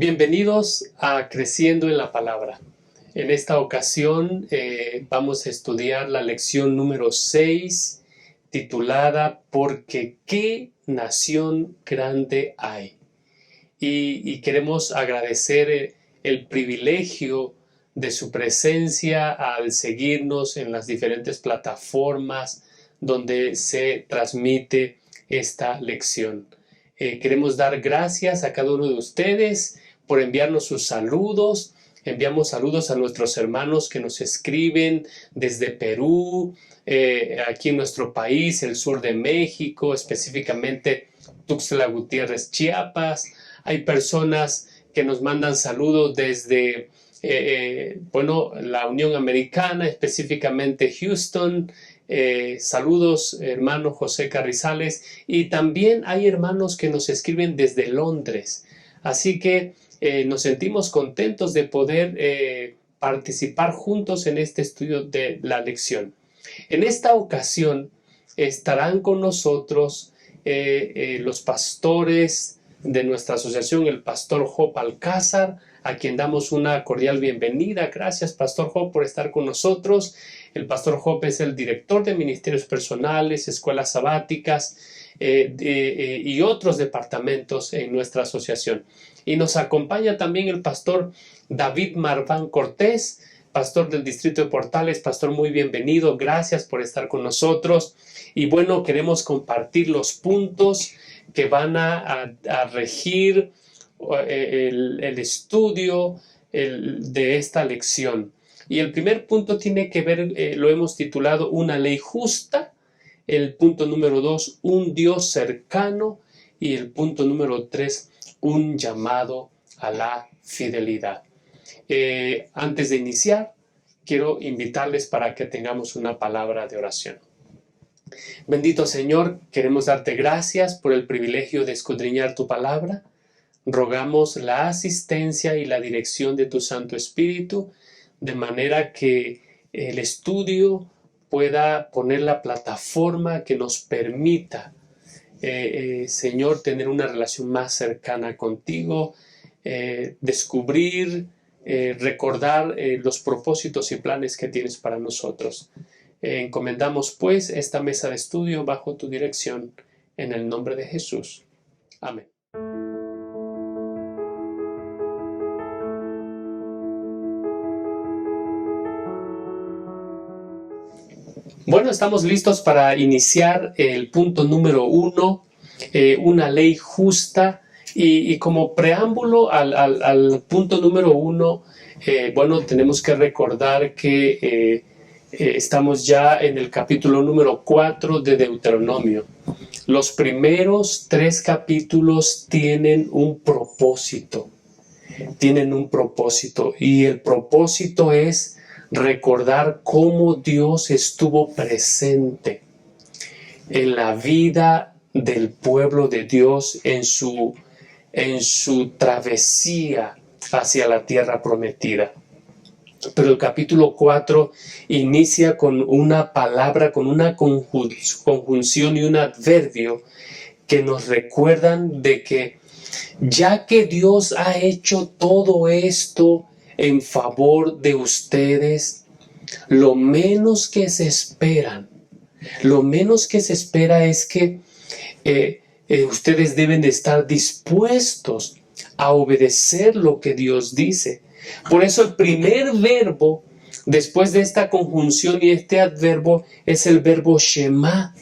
Bienvenidos a Creciendo en la Palabra. En esta ocasión vamos a estudiar la lección número 6, titulada ¿Porque qué nación grande hay? Y queremos agradecer el privilegio de su presencia al seguirnos en las diferentes plataformas donde se transmite esta lección. Queremos dar gracias a cada uno de ustedes por enviarnos sus saludos. Enviamos saludos a nuestros hermanos que nos escriben desde Perú, aquí en nuestro país, el sur de México, específicamente Tuxtla Gutiérrez, Chiapas. Hay personas que nos mandan saludos desde la Unión Americana, específicamente Houston. Saludos, hermano José Carrizales, y también hay hermanos que nos escriben desde Londres. Así que nos sentimos contentos de poder participar juntos en este estudio de la lección. En esta ocasión estarán con nosotros los pastores de nuestra asociación, el pastor Job Alcázar, a quien damos una cordial bienvenida. Gracias, pastor Job, por estar con nosotros. El pastor Job es el director de ministerios personales, escuelas sabáticas y otros departamentos en nuestra asociación. Y nos acompaña también el pastor David Marván Cortés, pastor del distrito de Portales. Pastor, muy bienvenido. Gracias por estar con nosotros. Y bueno, queremos compartir los puntos que van a regir el estudio de esta lección. Y el primer punto tiene que ver, lo hemos titulado Una ley justa. El punto número 2, un Dios cercano. Y el punto número 3, un llamado a la fidelidad. Antes de iniciar, quiero invitarles para que tengamos una palabra de oración. Bendito Señor, queremos darte gracias por el privilegio de escudriñar tu palabra. Rogamos la asistencia y la dirección de tu Santo Espíritu, de manera que el estudio pueda poner la plataforma que nos permita, Señor, tener una relación más cercana contigo, descubrir, recordar los propósitos y planes que tienes para nosotros. Encomendamos pues esta mesa de estudio bajo tu dirección, en el nombre de Jesús. Amén. Bueno, estamos listos para iniciar el punto número 1, una ley justa. Y como preámbulo al punto número 1, tenemos que recordar que estamos ya en el capítulo número 4 de Deuteronomio. Los primeros 3 capítulos tienen un propósito. Y el propósito es recordar cómo Dios estuvo presente en la vida del pueblo de Dios en su travesía hacia la tierra prometida. Pero el capítulo 4 inicia con una palabra, con una conjunción y un adverbio que nos recuerdan de que ya que Dios ha hecho todo esto en favor de ustedes, lo menos que se espera es que ustedes deben de estar dispuestos a obedecer lo que Dios dice. Por eso el primer verbo después de esta conjunción y este adverbio es el verbo Shema,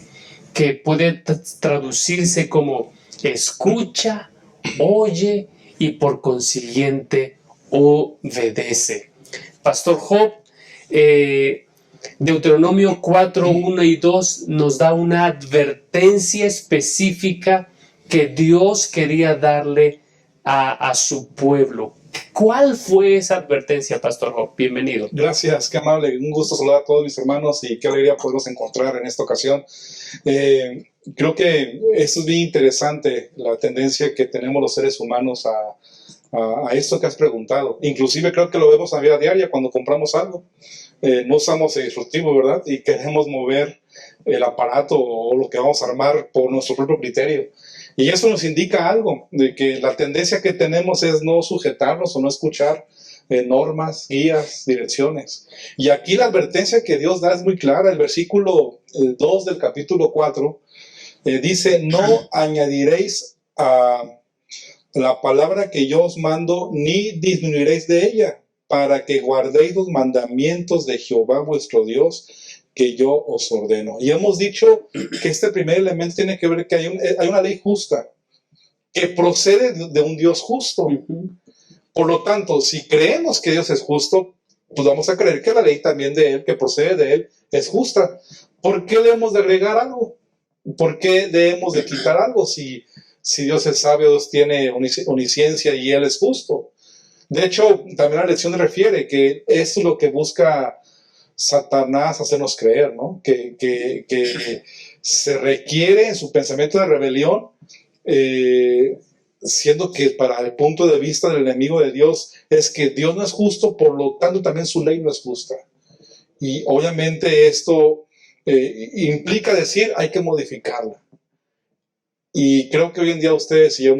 que puede traducirse como escucha, oye y por consiguiente obedece. Pastor Job, Deuteronomio 4, 1 y 2 nos da una advertencia específica que Dios quería darle a su pueblo. ¿Cuál fue esa advertencia, Pastor Job? Bienvenido. Gracias, qué amable. Un gusto saludar a todos mis hermanos y qué alegría poderlos encontrar en esta ocasión. Creo que esto es bien interesante, la tendencia que tenemos los seres humanos a esto que has preguntado. Inclusive creo que lo vemos en la vida diaria cuando compramos algo. No usamos el disruptivo, ¿verdad? Y queremos mover el aparato o lo que vamos a armar por nuestro propio criterio. Y eso nos indica algo, de que la tendencia que tenemos es no sujetarnos o no escuchar normas, guías, direcciones. Y aquí la advertencia que Dios da es muy clara. El versículo 2 del capítulo 4 dice, no añadiréis a la palabra que yo os mando, ni disminuiréis de ella, para que guardéis los mandamientos de Jehová vuestro Dios, que yo os ordeno. Y hemos dicho que este primer elemento tiene que ver que hay una ley justa, que procede de un Dios justo. Por lo tanto, si creemos que Dios es justo, pues vamos a creer que la ley también de Él, que procede de Él, es justa. ¿Por qué le hemos de agregar algo? ¿Por qué debemos de quitar algo si Dios es sabio, Dios tiene omnisciencia y Él es justo? De hecho, también la lección refiere que es lo que busca Satanás hacernos creer, ¿no? Que se requiere en su pensamiento de rebelión, siendo que para el punto de vista del enemigo de Dios es que Dios no es justo, por lo tanto también su ley no es justa. Y obviamente esto implica decir hay que modificarla. Y creo que hoy en día ustedes y yo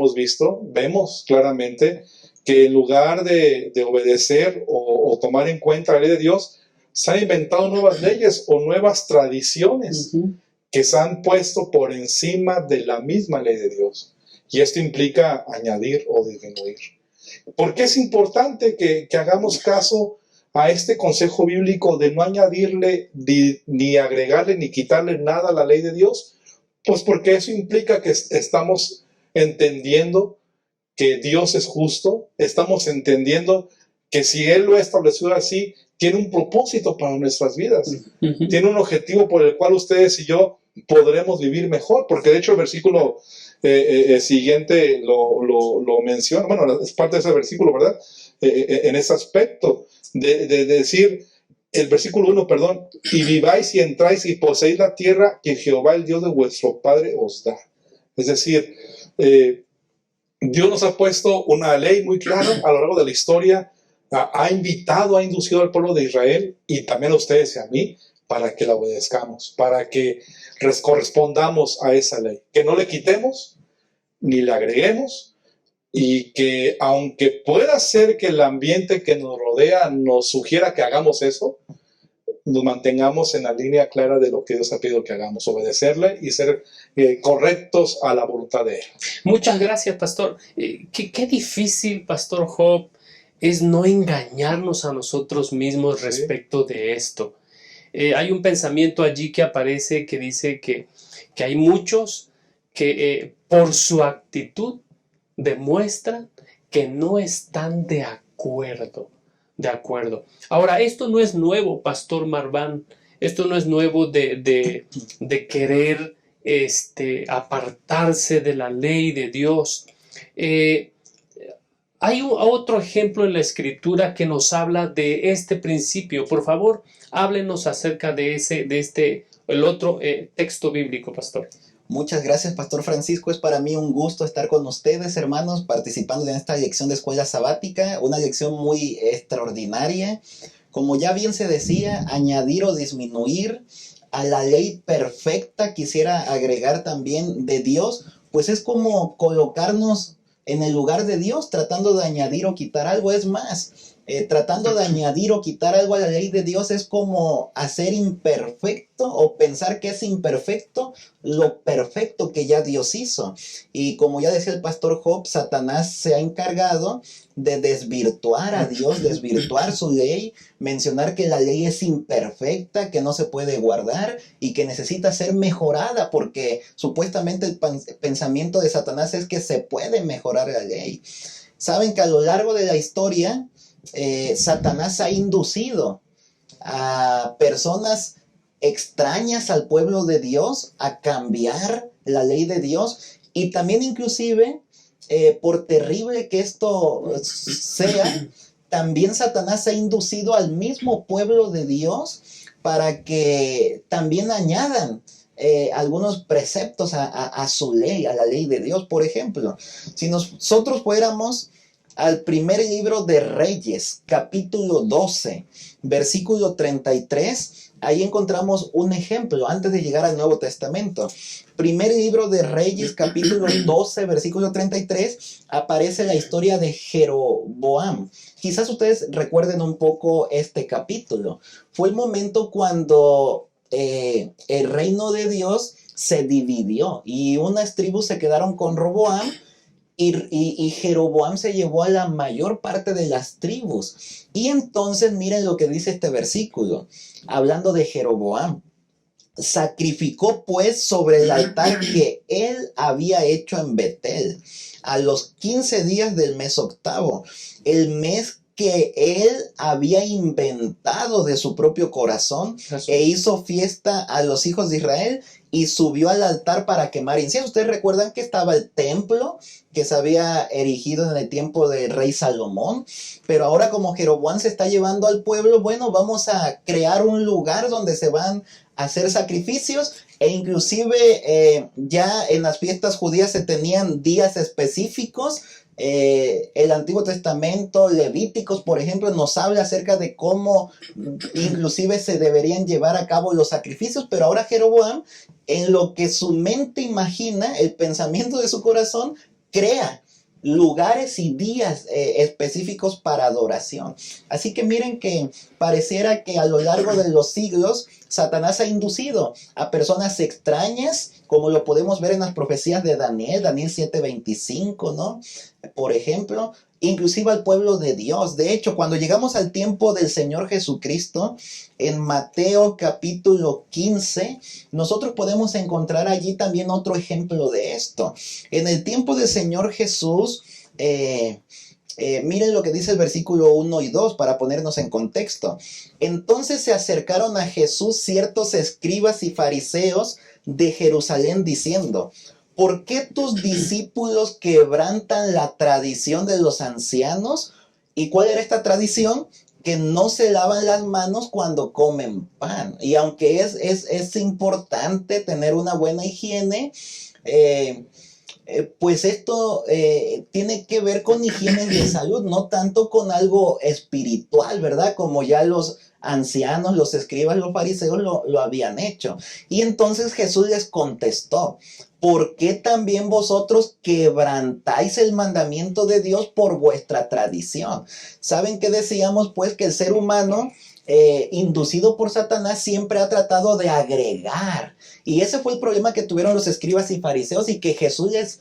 vemos claramente que en lugar de obedecer o tomar en cuenta la ley de Dios, se han inventado nuevas leyes o nuevas tradiciones que se han puesto por encima de la misma ley de Dios. Y esto implica añadir o disminuir. ¿Por qué es importante que hagamos caso a este consejo bíblico de no añadirle ni agregarle ni quitarle nada a la ley de Dios? Pues porque eso implica que estamos entendiendo que Dios es justo, estamos entendiendo que si Él lo ha establecido así, tiene un propósito para nuestras vidas, tiene un objetivo por el cual ustedes y yo podremos vivir mejor, porque de hecho el versículo siguiente lo menciona, bueno, es parte de ese versículo, ¿verdad? En ese aspecto de decir, el versículo 1, perdón, y viváis y entráis y poseéis la tierra que Jehová, el Dios de vuestro Padre, os da. Es decir, Dios nos ha puesto una ley muy clara a lo largo de la historia, ha invitado, ha inducido al pueblo de Israel y también a ustedes y a mí para que la obedezcamos, para que correspondamos a esa ley, que no le quitemos ni le agreguemos, y que aunque pueda ser que el ambiente que nos rodea nos sugiera que hagamos eso, nos mantengamos en la línea clara de lo que Dios ha pedido que hagamos, obedecerle y ser correctos a la voluntad de Él. Muchas gracias, pastor. Qué difícil, pastor Job, es no engañarnos a nosotros mismos respecto de esto. Hay un pensamiento allí que aparece que dice que hay muchos que por su actitud demuestran que no están de acuerdo. Ahora, esto no es nuevo, pastor Marván. Esto no es nuevo de querer apartarse de la ley de Dios. Hay otro ejemplo en la Escritura que nos habla de este principio. Por favor, háblenos acerca de el otro texto bíblico, pastor. Muchas gracias, Pastor Francisco. Es para mí un gusto estar con ustedes, hermanos, participando en esta lección de escuela sabática, una lección muy extraordinaria. Como ya bien se decía, añadir o disminuir a la ley perfecta, quisiera agregar también de Dios, pues es como colocarnos en el lugar de Dios, tratando de añadir o quitar algo. Es más, tratando de añadir o quitar algo a la ley de Dios es como hacer imperfecto o pensar que es imperfecto lo perfecto que ya Dios hizo. Y como ya decía el pastor Job, Satanás se ha encargado de desvirtuar a Dios, desvirtuar su ley, mencionar que la ley es imperfecta, que no se puede guardar y que necesita ser mejorada, porque supuestamente el pensamiento de Satanás es que se puede mejorar la ley. Saben que a lo largo de la historia, Satanás ha inducido a personas extrañas al pueblo de Dios a cambiar la ley de Dios, y también inclusive por terrible que esto sea, también Satanás ha inducido al mismo pueblo de Dios para que también añadan algunos preceptos a su ley, a la ley de Dios. Por ejemplo, si nosotros fuéramos al primer libro de Reyes, capítulo 12, versículo 33, ahí encontramos un ejemplo antes de llegar al Nuevo Testamento. Primer libro de Reyes, capítulo 12, versículo 33, aparece la historia de Jeroboam. Quizás ustedes recuerden un poco este capítulo. Fue el momento cuando el reino de Dios se dividió y unas tribus se quedaron con Roboam y Jeroboam se llevó a la mayor parte de las tribus. Y entonces miren lo que dice este versículo, hablando de Jeroboam. Sacrificó pues sobre el altar que él había hecho en Betel a los 15 días del mes octavo, el mes que él había inventado de su propio corazón, e hizo fiesta a los hijos de Israel y subió al altar para quemar incienso. Ustedes recuerdan que estaba el templo que se había erigido en el tiempo del rey Salomón, pero ahora como Jeroboam se está llevando al pueblo, bueno, vamos a crear un lugar donde se van a hacer sacrificios, e inclusive ya en las fiestas judías se tenían días específicos. El Antiguo Testamento, Levíticos, por ejemplo, nos habla acerca de cómo inclusive se deberían llevar a cabo los sacrificios, pero ahora Jeroboam, en lo que su mente imagina, el pensamiento de su corazón, crea lugares y días específicos para adoración. Así que miren que pareciera que a lo largo de los siglos Satanás ha inducido a personas extrañas, como lo podemos ver en las profecías de Daniel 7:25, ¿no? Por ejemplo, inclusive al pueblo de Dios. De hecho, cuando llegamos al tiempo del Señor Jesucristo, en Mateo capítulo 15, nosotros podemos encontrar allí también otro ejemplo de esto. En el tiempo del Señor Jesús, miren lo que dice el versículo 1 y 2 para ponernos en contexto. Entonces se acercaron a Jesús ciertos escribas y fariseos de Jerusalén diciendo: ¿por qué tus discípulos quebrantan la tradición de los ancianos? ¿Y cuál era esta tradición? Que no se lavan las manos cuando comen pan. Y aunque es importante tener una buena higiene, pues esto tiene que ver con higiene de salud, no tanto con algo espiritual, ¿verdad? Como ya los ancianos, los escribas, los fariseos lo habían hecho. Y entonces Jesús les contestó: ¿por qué también vosotros quebrantáis el mandamiento de Dios por vuestra tradición? ¿Saben qué decíamos? Pues que el ser humano, inducido por Satanás, siempre ha tratado de agregar. Y ese fue el problema que tuvieron los escribas y fariseos, y que Jesús les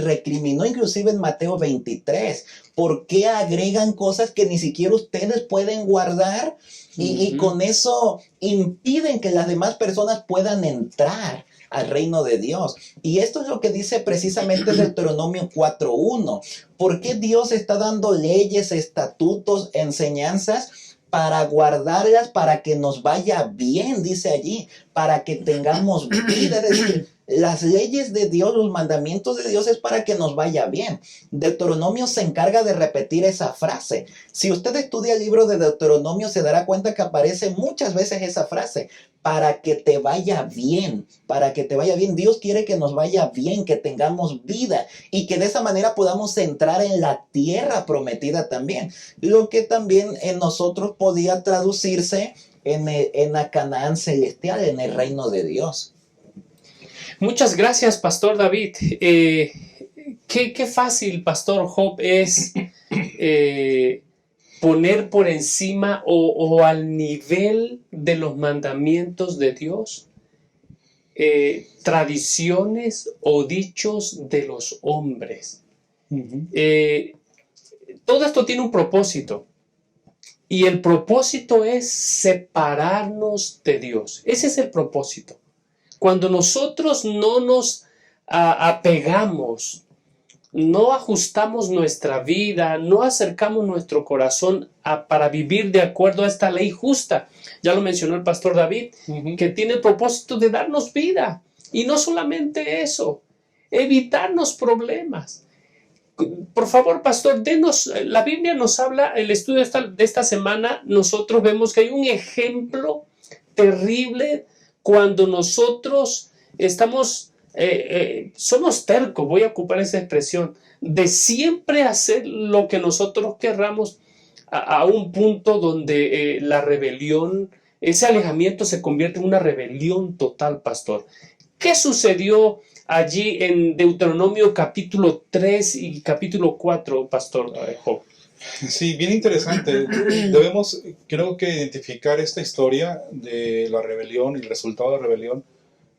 recriminó inclusive en Mateo 23. ¿Por qué agregan cosas que ni siquiera ustedes pueden guardar? Y con eso impiden que las demás personas puedan entrar al reino de Dios. Y esto es lo que dice precisamente Deuteronomio 4:1. ¿Por qué Dios está dando leyes, estatutos, enseñanzas? Para guardarlas, para que nos vaya bien, dice allí, para que tengamos vida. Es decir, las leyes de Dios, los mandamientos de Dios es para que nos vaya bien. Deuteronomio se encarga de repetir esa frase. Si usted estudia el libro de Deuteronomio, se dará cuenta que aparece muchas veces esa frase: para que te vaya bien, para que te vaya bien. Dios quiere que nos vaya bien, que tengamos vida y que de esa manera podamos entrar en la tierra prometida también. Lo que también en nosotros podía traducirse en la Canaán celestial, en el reino de Dios. Muchas gracias, Pastor David. Qué fácil, Pastor Job, es poner por encima o al nivel de los mandamientos de Dios tradiciones o dichos de los hombres. Todo esto tiene un propósito, y el propósito es separarnos de Dios. Ese es el propósito. Cuando nosotros no nos apegamos, no ajustamos nuestra vida, no acercamos nuestro corazón para vivir de acuerdo a esta ley justa, ya lo mencionó el Pastor David, que tiene el propósito de darnos vida. Y no solamente eso, evitarnos problemas. Por favor, Pastor, la Biblia nos habla, el estudio de esta semana, nosotros vemos que hay un ejemplo terrible cuando nosotros somos tercos, voy a ocupar esa expresión, de siempre hacer lo que nosotros querramos, a un punto donde la rebelión ese alejamiento se convierte en una rebelión total, pastor. ¿Qué sucedió allí en Deuteronomio capítulo 3 y capítulo 4, pastor Job? Sí, bien interesante. Debemos, creo que, identificar esta historia de la rebelión y el resultado de la rebelión,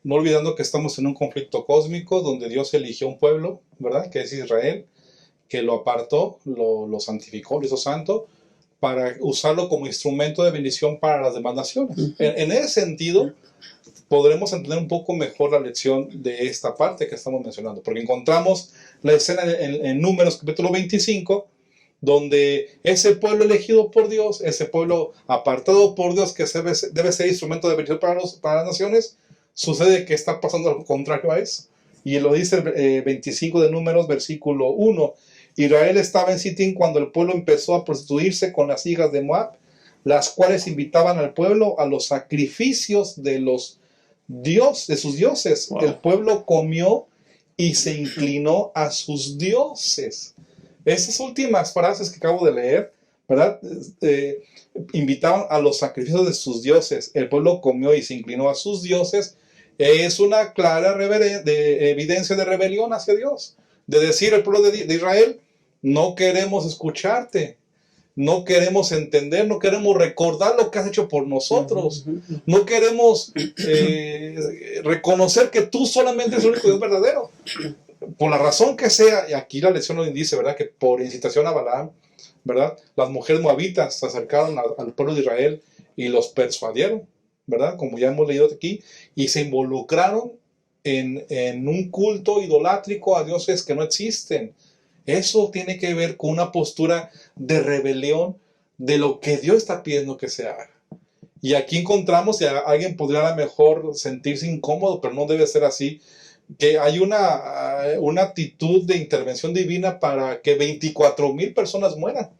no olvidando que estamos en un conflicto cósmico donde Dios eligió un pueblo, ¿verdad? Que es Israel, que lo apartó, lo santificó, lo hizo santo, para usarlo como instrumento de bendición para las demás naciones. En ese sentido, podremos entender un poco mejor la lección de esta parte que estamos mencionando, porque encontramos la escena en Números capítulo 25, donde ese pueblo elegido por Dios, ese pueblo apartado por Dios, que debe ser instrumento de bendición para las naciones, sucede que está pasando lo contrario a eso. Y lo dice el 25 de Números, versículo 1. Israel estaba en Sitín cuando el pueblo empezó a prostituirse con las hijas de Moab, las cuales invitaban al pueblo a los sacrificios de sus dioses. Wow. El pueblo comió y se inclinó a sus dioses. Esas últimas frases que acabo de leer, ¿verdad? Invitaban a los sacrificios de sus dioses. El pueblo comió y se inclinó a sus dioses. Es una clara evidencia de rebelión hacia Dios. De decir al pueblo de Israel, no queremos escucharte, no queremos entender, no queremos recordar lo que has hecho por nosotros, no queremos reconocer que tú solamente eres el único Dios verdadero. Por la razón que sea, y aquí la lección nos dice, ¿verdad? Que por incitación a Balaam, ¿verdad? Las mujeres moabitas se acercaron al pueblo de Israel y los persuadieron, ¿verdad? Como ya hemos leído aquí, y se involucraron en un culto idolátrico a dioses que no existen. Eso tiene que ver con una postura de rebelión de lo que Dios está pidiendo que se haga. Y aquí encontramos, y alguien podría a lo mejor sentirse incómodo, pero no debe ser así, que hay una actitud de intervención divina para que 24,000 personas mueran,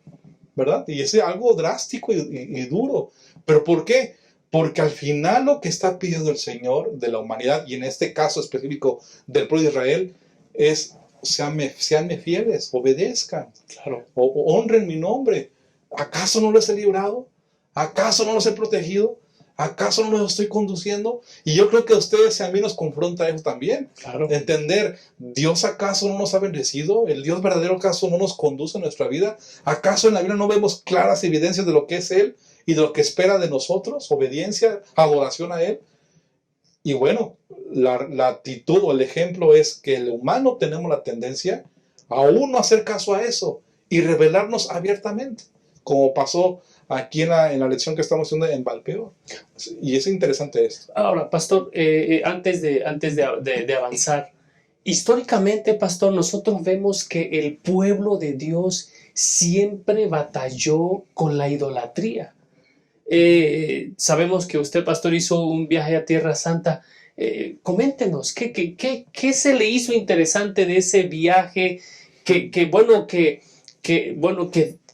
¿verdad? Y es algo drástico y duro. ¿Pero por qué? Porque al final lo que está pidiendo el Señor de la humanidad, y en este caso específico del pueblo de Israel, es seanme fieles, obedezcan, claro, o honren mi nombre. ¿Acaso no los he librado? ¿Acaso no los he protegido? ¿Acaso no los estoy conduciendo? Y yo creo que a ustedes y a mí nos confronta eso también. Claro. Entender, ¿Dios acaso no nos ha bendecido? ¿El Dios verdadero acaso no nos conduce en nuestra vida? ¿Acaso en la Biblia no vemos claras evidencias de lo que es Él y de lo que espera de nosotros? Obediencia, adoración a Él. Y bueno, la actitud o el ejemplo es que el humano tenemos la tendencia a aún no hacer caso a eso y rebelarnos abiertamente, como pasó aquí en la lección que estamos haciendo en Valpeor. Y es interesante esto. Ahora, pastor, antes de avanzar, históricamente, pastor, nosotros vemos que el pueblo de Dios siempre batalló con la idolatría. Sabemos que usted, pastor, hizo un viaje a Tierra Santa. Coméntenos, ¿qué se le hizo interesante de ese viaje? Que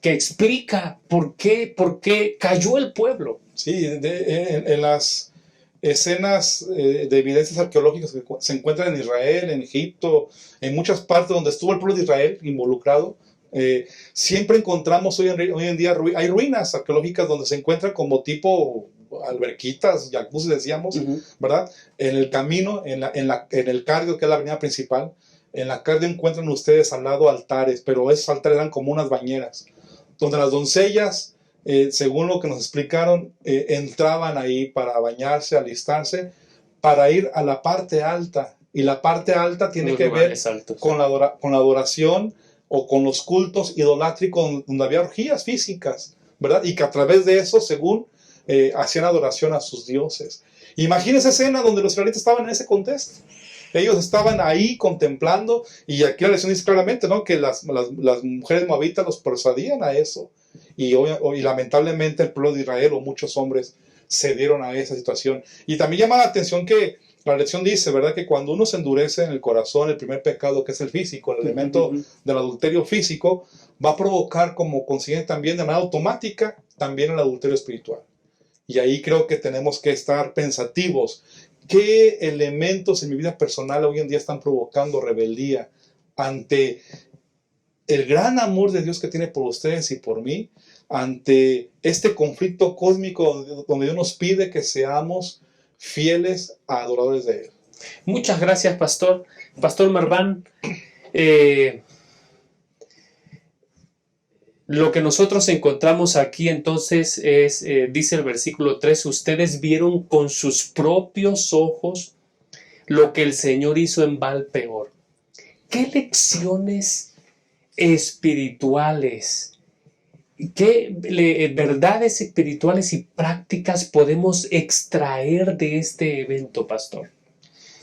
explica por qué cayó el pueblo. Sí, en las escenas de evidencias arqueológicas que se encuentran en Israel, en Egipto, en muchas partes donde estuvo el pueblo de Israel involucrado, siempre encontramos hoy en día hay ruinas arqueológicas donde se encuentran como tipo alberquitas, jacuzzi decíamos, ¿verdad? En el camino, en el cardio, que es la avenida principal, en la cardio encuentran ustedes al lado altares, pero esos altares eran como unas bañeras, donde las doncellas, según lo que nos explicaron, entraban ahí para bañarse, alistarse, para ir a la parte alta. Y la parte alta tiene que ver con la adoración o con los cultos idolátricos donde había orgías físicas, ¿verdad? Y que a través de eso, según, hacían adoración a sus dioses. Imagínense esa escena donde los israelitas estaban en ese contexto. Ellos estaban ahí contemplando, y aquí la lección dice claramente, ¿no?, que las mujeres moabitas los persuadían a eso. Y lamentablemente el pueblo de Israel o muchos hombres cedieron a esa situación. Y también llama la atención que la lección dice, ¿verdad?, que cuando uno se endurece en el corazón, el primer pecado, que es el físico, el elemento del adulterio físico, va a provocar como consiguiente también de manera automática también el adulterio espiritual. Y ahí creo que tenemos que estar pensativos. ¿Qué elementos en mi vida personal hoy en día están provocando rebeldía ante el gran amor de Dios que tiene por ustedes y por mí ante este conflicto cósmico donde Dios nos pide que seamos fieles adoradores de Él. Muchas gracias, Pastor. Pastor Marván, lo que nosotros encontramos aquí entonces es, dice el versículo 3, ustedes vieron con sus propios ojos lo que el Señor hizo en Baal-peor. ¿Qué lecciones espirituales, qué verdades espirituales y prácticas podemos extraer de este evento, Pastor?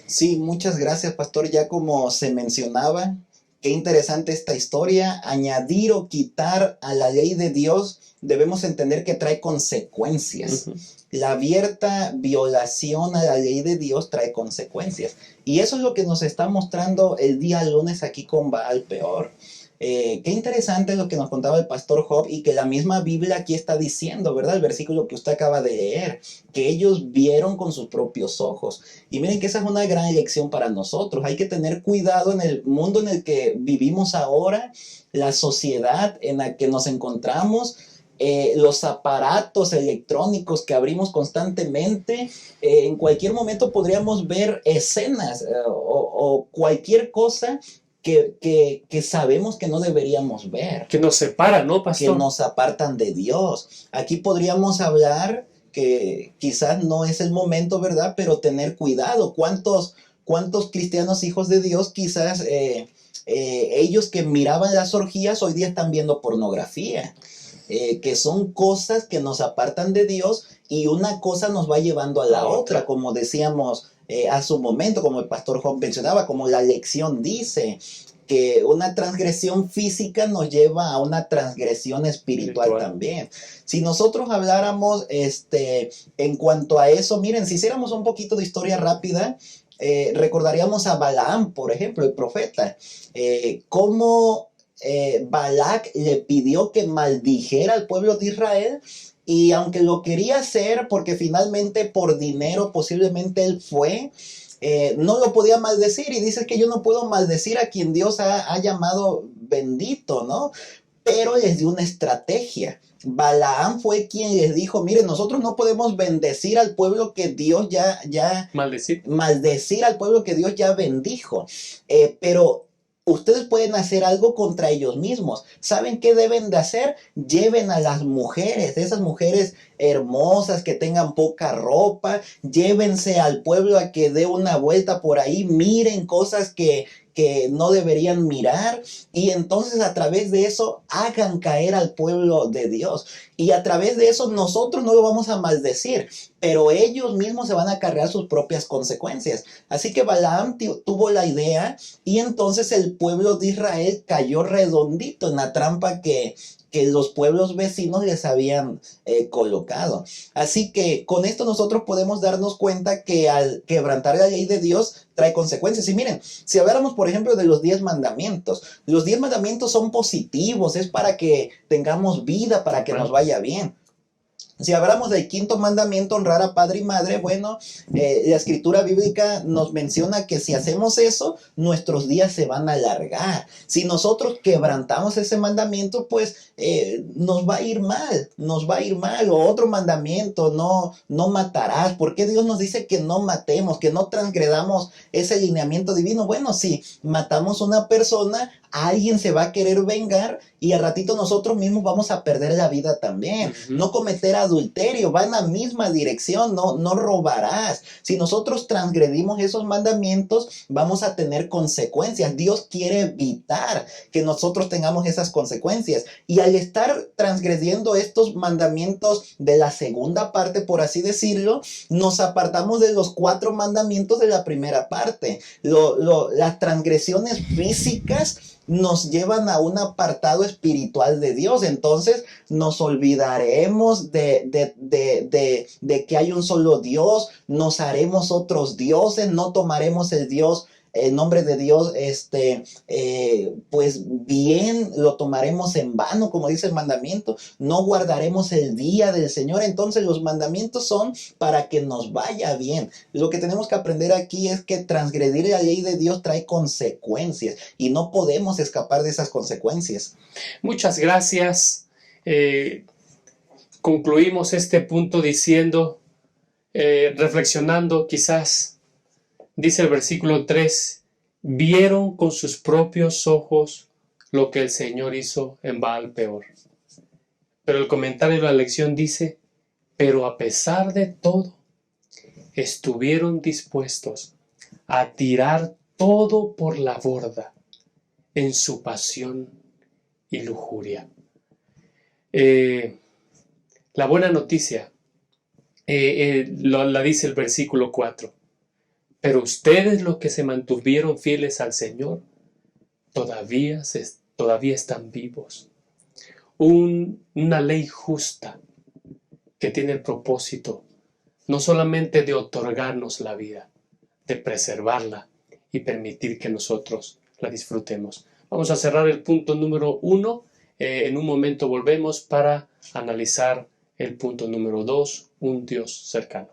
Sí, muchas gracias, pastor. Ya como se mencionaba, qué interesante esta historia. Añadir o quitar a la ley de Dios, debemos entender que trae consecuencias. Uh-huh. La abierta violación a la ley de Dios trae consecuencias. Y eso es lo que nos está mostrando el día lunes aquí con Baal-peor. Qué interesante lo que nos contaba el pastor Job y que la misma Biblia aquí está diciendo, ¿verdad? El versículo que usted acaba de leer, que ellos vieron con sus propios ojos. Y miren que esa es una gran lección para nosotros. Hay que tener cuidado en el mundo en el que vivimos ahora, la sociedad en la que nos encontramos, los aparatos electrónicos que abrimos constantemente. En cualquier momento podríamos ver escenas o cualquier cosa que sabemos que no deberíamos ver. Que nos separa, ¿no, Pastor? Que nos apartan de Dios. Aquí podríamos hablar que quizás no es el momento, ¿verdad? Pero tener cuidado. ¿Cuántos cristianos hijos de Dios quizás ellos que miraban las orgías hoy día están viendo pornografía? Que son cosas que nos apartan de Dios y una cosa nos va llevando a la otra, como decíamos a su momento, como el pastor Job mencionaba, como la lección dice, que una transgresión física nos lleva a una transgresión espiritual también. Si nosotros habláramos en cuanto a eso, miren, si hiciéramos un poquito de historia rápida, recordaríamos a Balaam, por ejemplo, el profeta, cómo Balac le pidió que maldijera al pueblo de Israel. Y aunque lo quería hacer, porque finalmente por dinero posiblemente él fue, no lo podía maldecir. Y dice que yo no puedo maldecir a quien Dios ha llamado bendito, ¿no? Pero les dio una estrategia. Balaam fue quien les dijo, miren, nosotros no podemos bendecir al pueblo que Dios ya maldecir al pueblo que Dios ya bendijo. Pero ustedes pueden hacer algo contra ellos mismos. ¿Saben qué deben de hacer? Lleven a las mujeres, esas mujeres hermosas que tengan poca ropa, llévense al pueblo a que dé una vuelta por ahí, miren cosas que no deberían mirar, y entonces a través de eso hagan caer al pueblo de Dios. Y a través de eso nosotros no lo vamos a maldecir, pero ellos mismos se van a cargar sus propias consecuencias. Así que Balaam tuvo la idea, y entonces el pueblo de Israel cayó redondito en la trampa que los pueblos vecinos les habían colocado. Así que con esto nosotros podemos darnos cuenta que al quebrantar la ley de Dios trae consecuencias. Y miren, si habláramos por ejemplo de los 10 mandamientos, los 10 mandamientos son positivos, es para que tengamos vida, para que nos vaya bien. Si hablamos del quinto mandamiento, honrar a padre y madre, bueno, la escritura bíblica nos menciona que si hacemos eso, nuestros días se van a alargar. Si nosotros quebrantamos ese mandamiento, pues nos va a ir mal, O otro mandamiento, no matarás. ¿Por qué Dios nos dice que no matemos, que no transgredamos ese lineamiento divino? Bueno, si matamos a una persona, alguien se va a querer vengar y al ratito nosotros mismos vamos a perder la vida también. Uh-huh. No cometer adulterio, va en la misma dirección, no robarás. Si nosotros transgredimos esos mandamientos, vamos a tener consecuencias. Dios quiere evitar que nosotros tengamos esas consecuencias. Y al estar transgrediendo estos mandamientos de la segunda parte, por así decirlo, nos apartamos de los 4 mandamientos de la primera parte. Las transgresiones físicas nos llevan a un apartado espiritual de Dios. Entonces nos olvidaremos de que hay un solo Dios, nos haremos otros dioses, no tomaremos el Dios el nombre de Dios, pues bien lo tomaremos en vano, como dice el mandamiento, no guardaremos el día del Señor. Entonces los mandamientos son para que nos vaya bien. Lo que tenemos que aprender aquí es que transgredir la ley de Dios trae consecuencias y no podemos escapar de esas consecuencias. Muchas gracias. Concluimos este punto diciendo, reflexionando quizás, dice el versículo 3, vieron con sus propios ojos lo que el Señor hizo en Baal Peor. Pero el comentario de la lección dice, pero a pesar de todo, estuvieron dispuestos a tirar todo por la borda en su pasión y lujuria. La buena noticia la dice el versículo 4. Pero ustedes, los que se mantuvieron fieles al Señor, todavía están vivos. Una ley justa que tiene el propósito no solamente de otorgarnos la vida, de preservarla y permitir que nosotros la disfrutemos. Vamos a cerrar el punto número 1. En un momento volvemos para analizar el punto número 2, un Dios cercano.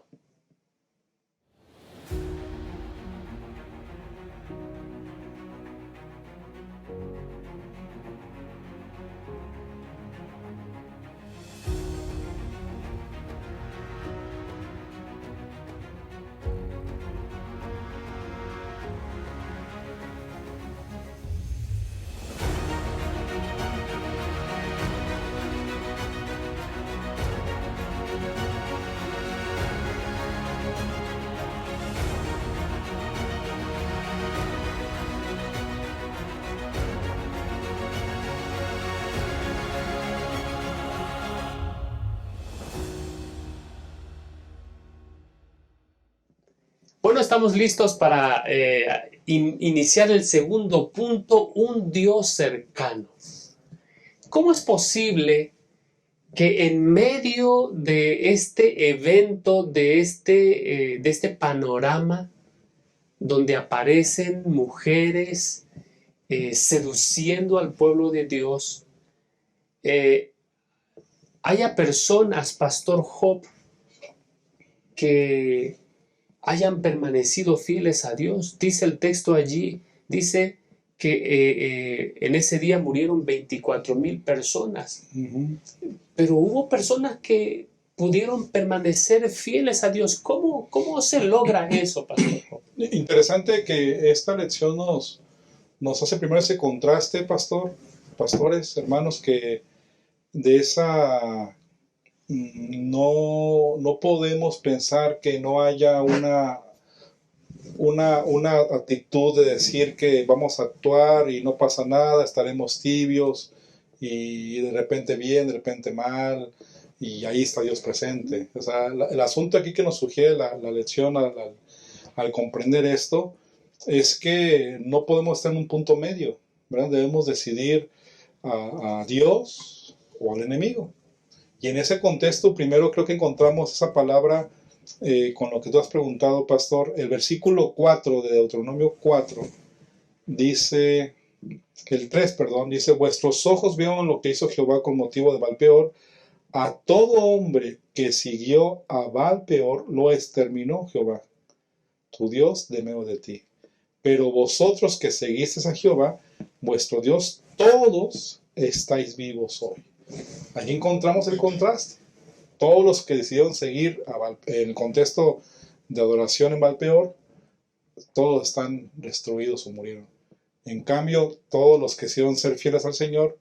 Bueno, estamos listos para iniciar el segundo punto, un Dios cercano. ¿Cómo es posible que en medio de este evento, de este panorama, donde aparecen mujeres seduciendo al pueblo de Dios, haya personas, Pastor Job, que hayan permanecido fieles a Dios? Dice el texto allí, dice que en ese día murieron 24,000 personas. Pero hubo personas que pudieron permanecer fieles a Dios. ¿Cómo se logra eso, Pastor Job? Interesante que esta lección nos hace primero ese contraste, pastores, hermanos, que de esa... No podemos pensar que no haya una actitud de decir que vamos a actuar y no pasa nada, estaremos tibios y de repente bien, de repente mal, y ahí está Dios presente. O sea, el asunto aquí que nos sugiere la lección al comprender esto es que no podemos estar en un punto medio, ¿verdad? Debemos decidir a Dios o al enemigo. Y en ese contexto, primero creo que encontramos esa palabra con lo que tú has preguntado, Pastor. El versículo 4 de Deuteronomio 4 dice, el 3, perdón, dice, vuestros ojos vieron lo que hizo Jehová con motivo de Baal Peor. A todo hombre que siguió a Baal Peor lo exterminó Jehová, tu Dios, de medio de ti. Pero vosotros que seguisteis a Jehová, vuestro Dios, todos estáis vivos hoy. Aquí encontramos el contraste. Todos los que decidieron seguir en el contexto de adoración en Baal Peor, todos están destruidos o murieron. En cambio, todos los que decidieron ser fieles al Señor,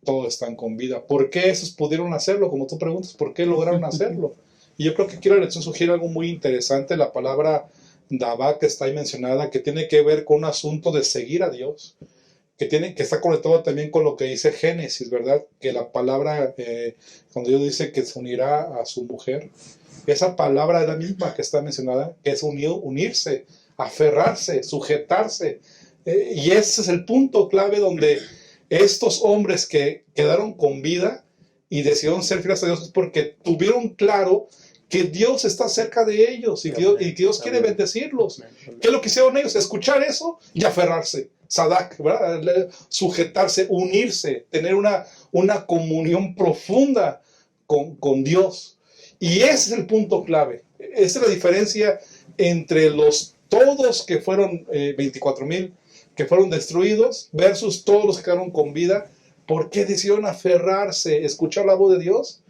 todos están con vida. ¿Por qué esos pudieron hacerlo? Como tú preguntas, ¿por qué lograron hacerlo? Y yo creo que aquí la lección sugiere algo muy interesante. La palabra Davá que está ahí mencionada, que tiene que ver con un asunto de seguir a Dios, que está conectado también con lo que dice Génesis, ¿verdad? Que la palabra, cuando Dios dice que se unirá a su mujer, esa palabra es la misma que está mencionada, que es unirse, aferrarse, sujetarse. Y ese es el punto clave donde estos hombres que quedaron con vida y decidieron ser fieles a Dios es porque tuvieron claro que Dios está cerca de ellos y que Dios quiere Amén. bendecirlos. Amén. ¿Qué es lo que hicieron ellos? Escuchar eso y aferrarse. Sadak, ¿verdad? Sujetarse, unirse, tener una comunión profunda con Dios. Y ese es el punto clave. Esa es la diferencia entre los todos que fueron 24,000 que fueron destruidos versus todos los que quedaron con vida. ¿Por qué decidieron aferrarse, escuchar la voz de Dios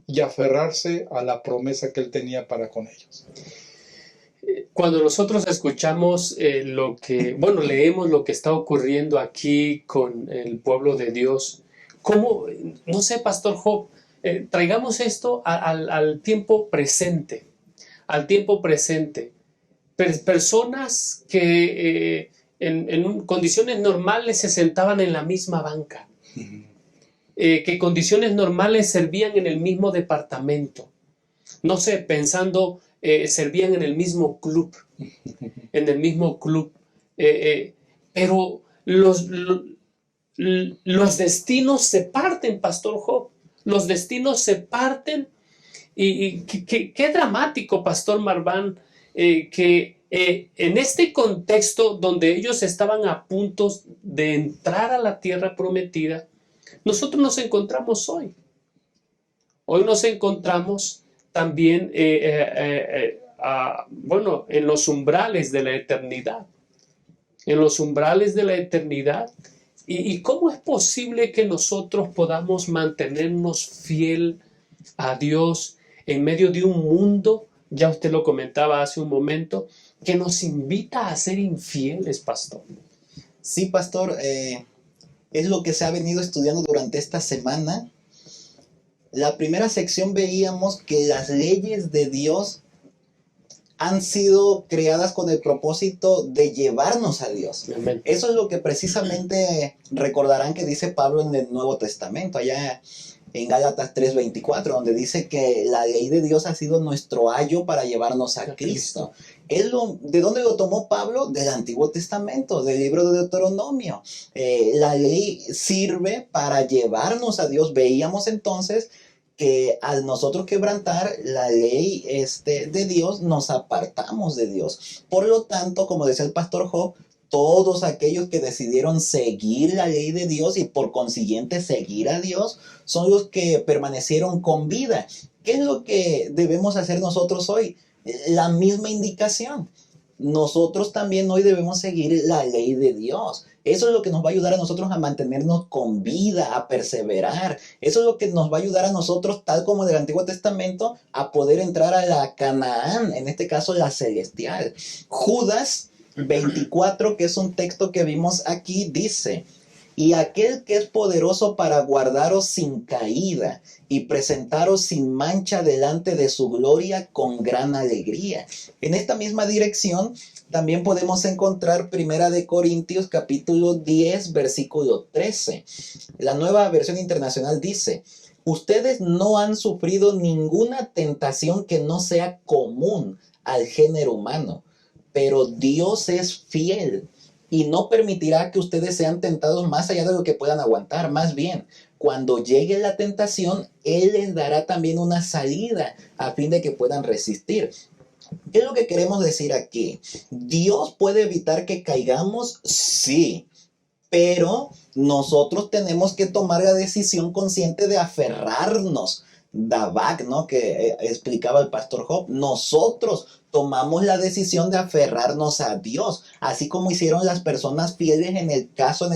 y aferrarse a la promesa que Él tenía para con ellos? Cuando nosotros escuchamos leemos lo que está ocurriendo aquí con el pueblo de Dios, ¿cómo? No sé, Pastor Job, traigamos esto al tiempo presente, personas que en condiciones normales se sentaban en la misma banca, que en condiciones normales servían en el mismo departamento, no sé, pensando, servían en el mismo club, pero los destinos se parten, Pastor Job, los destinos se parten, y qué dramático, Pastor Marván, que en este contexto donde ellos estaban a punto de entrar a la tierra prometida, nosotros nos encontramos hoy. Hoy nos encontramos también, en los umbrales de la eternidad. En los umbrales de la eternidad. ¿Y cómo es posible que nosotros podamos mantenernos fiel a Dios en medio de un mundo, ya usted lo comentaba hace un momento, que nos invita a ser infieles, pastor? Sí, pastor, es lo que se ha venido estudiando durante esta semana. La primera sección veíamos que las leyes de Dios han sido creadas con el propósito de llevarnos a Dios. Amén. Eso es lo que precisamente recordarán que dice Pablo en el Nuevo Testamento, allá en Gálatas 3:24, donde dice que la ley de Dios ha sido nuestro ayo para llevarnos a Cristo. ¿De dónde lo tomó Pablo? Del Antiguo Testamento, del libro de Deuteronomio. La ley sirve para llevarnos a Dios. Veíamos entonces que al nosotros quebrantar la ley de Dios, nos apartamos de Dios. Por lo tanto, como decía el pastor Job, todos aquellos que decidieron seguir la ley de Dios y por consiguiente seguir a Dios, son los que permanecieron con vida. ¿Qué es lo que debemos hacer nosotros hoy? La misma indicación. Nosotros también hoy debemos seguir la ley de Dios. Eso es lo que nos va a ayudar a nosotros a mantenernos con vida, a perseverar. Eso es lo que nos va a ayudar a nosotros, tal como del Antiguo Testamento, a poder entrar a la Canaán, en este caso la celestial. Judas 24, que es un texto que vimos aquí, dice: y aquel que es poderoso para guardaros sin caída y presentaros sin mancha delante de su gloria con gran alegría. En esta misma dirección también podemos encontrar 1 Corintios capítulo 10, versículo 13. La Nueva Versión Internacional dice: ustedes no han sufrido ninguna tentación que no sea común al género humano, pero Dios es fiel y no permitirá que ustedes sean tentados más allá de lo que puedan aguantar. Más bien, cuando llegue la tentación, Él les dará también una salida a fin de que puedan resistir. ¿Qué es lo que queremos decir aquí? ¿Dios puede evitar que caigamos? Sí, pero nosotros tenemos que tomar la decisión consciente de aferrarnos. Davak, ¿no? Que explicaba el pastor Job. Nosotros tomamos la decisión de aferrarnos a Dios, así como hicieron las personas fieles en el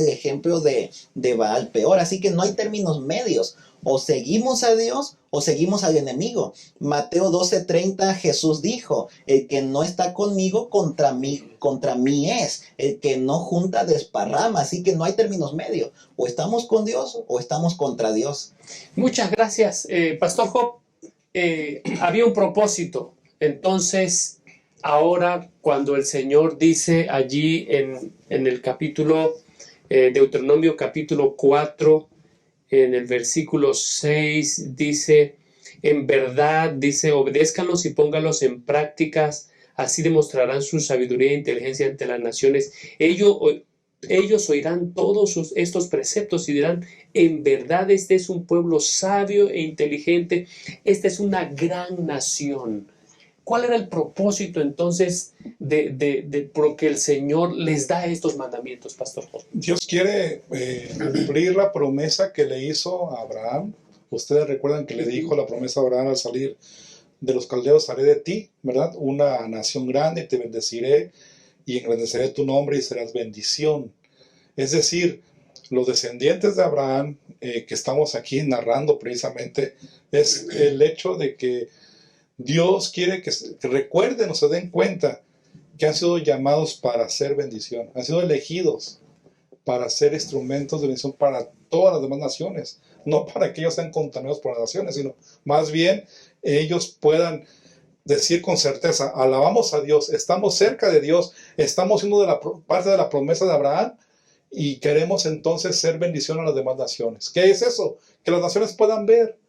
ejemplo de Baal Peor. Así que no hay términos medios. O seguimos a Dios o seguimos al enemigo. Mateo 12:30, Jesús dijo: el que no está conmigo, contra mí es. El que no junta, desparrama. Así que no hay términos medios. O estamos con Dios o estamos contra Dios. Muchas gracias, Pastor Job. Había un propósito. Entonces, ahora cuando el Señor dice allí en el capítulo, Deuteronomio capítulo 4, en el versículo 6, dice: en verdad, dice, obedézcanlos y póngalos en prácticas, así demostrarán su sabiduría e inteligencia ante las naciones. ellos oirán todos estos preceptos y dirán, en verdad este es un pueblo sabio e inteligente, esta es una gran nación. ¿Cuál era el propósito entonces de por qué el Señor les da estos mandamientos, Pastor Jorge? Dios quiere cumplir la promesa que le hizo a Abraham. Ustedes recuerdan que le dijo la promesa a Abraham al salir de los caldeos, haré de ti, ¿verdad? Una nación grande, te bendeciré y engrandeceré tu nombre y serás bendición. Es decir, los descendientes de Abraham que estamos aquí narrando precisamente es el hecho de que Dios quiere que recuerden o se den cuenta que han sido llamados para ser bendición, han sido elegidos para ser instrumentos de bendición para todas las demás naciones, no para que ellos sean contaminados por las naciones, sino más bien ellos puedan decir con certeza, alabamos a Dios, estamos cerca de Dios, estamos siendo parte de la promesa de Abraham y queremos entonces ser bendición a las demás naciones. ¿Qué es eso? Que las naciones puedan ver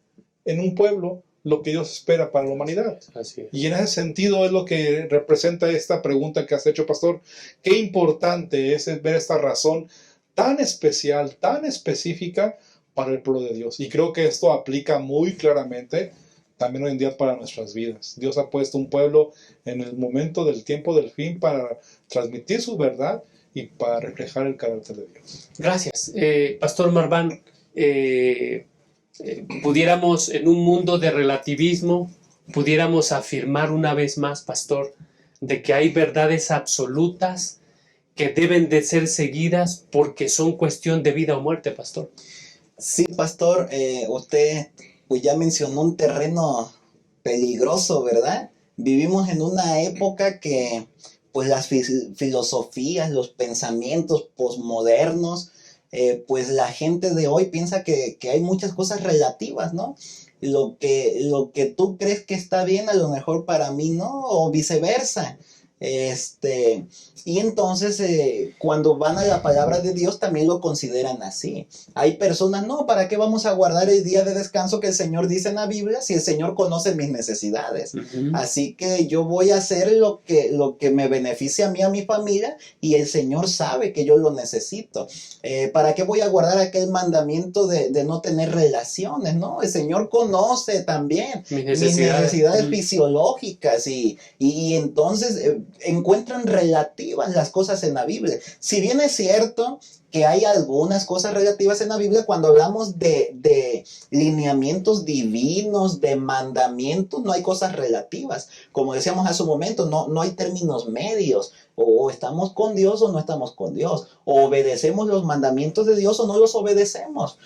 en un pueblo lo que Dios espera para la humanidad. Así es. Y en ese sentido es lo que representa esta pregunta que has hecho, Pastor. Qué importante es ver esta razón tan especial, tan específica para el pueblo de Dios. Y creo que esto aplica muy claramente también hoy en día para nuestras vidas. Dios ha puesto un pueblo en el momento del tiempo del fin para transmitir su verdad y para reflejar el carácter de Dios. Gracias. Pastor Marván, pudiéramos en un mundo de relativismo, pudiéramos afirmar una vez más, Pastor, de que hay verdades absolutas que deben de ser seguidas porque son cuestión de vida o muerte, Pastor. Sí, Pastor, usted pues ya mencionó un terreno peligroso, ¿verdad? Vivimos en una época que pues las filosofías, los pensamientos posmodernos, pues la gente de hoy piensa que hay muchas cosas relativas, ¿no? Lo que tú crees que está bien, a lo mejor para mí no, o viceversa. Y entonces cuando van a la palabra de Dios también lo consideran así. Hay personas, no, ¿para qué vamos a guardar el día de descanso que el Señor dice en la Biblia si el Señor conoce mis necesidades? Así que yo voy a hacer lo que me beneficie a mí, a mi familia, y el Señor sabe que yo lo necesito. ¿Para qué voy a guardar aquel mandamiento de no tener relaciones? ¿No? El Señor conoce también mis necesidades fisiológicas y entonces encuentran relativas las cosas en la Biblia. Si bien es cierto que hay algunas cosas relativas en la Biblia, cuando hablamos de lineamientos divinos, de mandamientos, no hay cosas relativas. Como decíamos hace un momento, no hay términos medios. O estamos con Dios o no estamos con Dios. O obedecemos los mandamientos de Dios o no los obedecemos.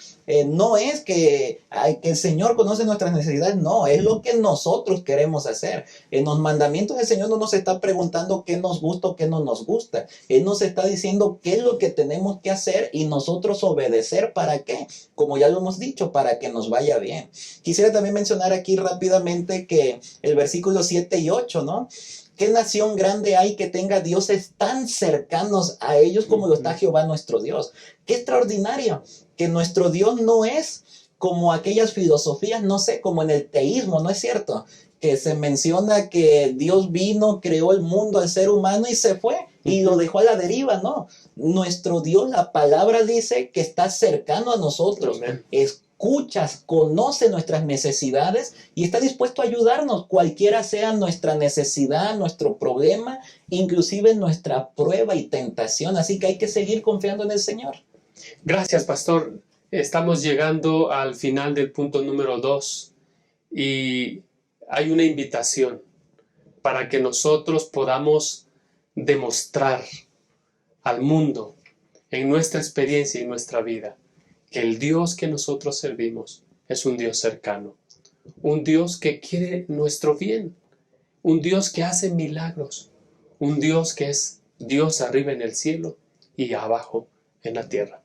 No es que el Señor conoce nuestras necesidades, no, es lo que nosotros queremos hacer. En los mandamientos del Señor no nos está preguntando qué nos gusta o qué no nos gusta. Él nos está diciendo qué es lo que tenemos que hacer y nosotros obedecer. ¿Para qué? Como ya lo hemos dicho, para que nos vaya bien. Quisiera también mencionar aquí rápidamente que el versículo 7 y 8, ¿no? ¿Qué nación grande hay que tenga dioses tan cercanos a ellos como lo está Jehová nuestro Dios? Qué extraordinario que nuestro Dios no es como aquellas filosofías, no sé, como en el teísmo, ¿no es cierto? Que se menciona que Dios vino, creó el mundo, al ser humano y se fue y lo dejó a la deriva, ¿no? Nuestro Dios, la palabra dice que está cercano a nosotros. Amén. Escuchas, conoce nuestras necesidades y está dispuesto a ayudarnos, cualquiera sea nuestra necesidad, nuestro problema, inclusive nuestra prueba y tentación. Así que hay que seguir confiando en el Señor. Gracias, Pastor. Estamos llegando al final del punto número 2 y hay una invitación para que nosotros podamos demostrar al mundo en nuestra experiencia y nuestra vida que el Dios que nosotros servimos es un Dios cercano, un Dios que quiere nuestro bien, un Dios que hace milagros, un Dios que es Dios arriba en el cielo y abajo en la tierra.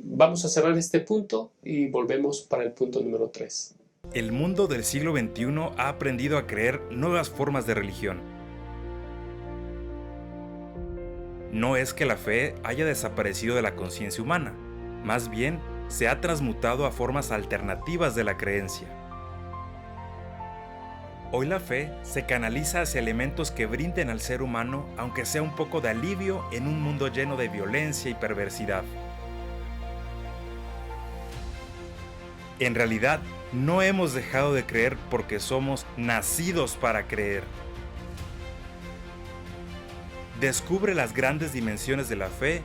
Vamos a cerrar este punto y volvemos para el punto número 3. El mundo del siglo XXI ha aprendido a creer nuevas formas de religión. No es que la fe haya desaparecido de la conciencia humana, más bien se ha transmutado a formas alternativas de la creencia. Hoy la fe se canaliza hacia elementos que brinden al ser humano, aunque sea un poco de alivio en un mundo lleno de violencia y perversidad. En realidad, no hemos dejado de creer porque somos nacidos para creer. Descubre las grandes dimensiones de la fe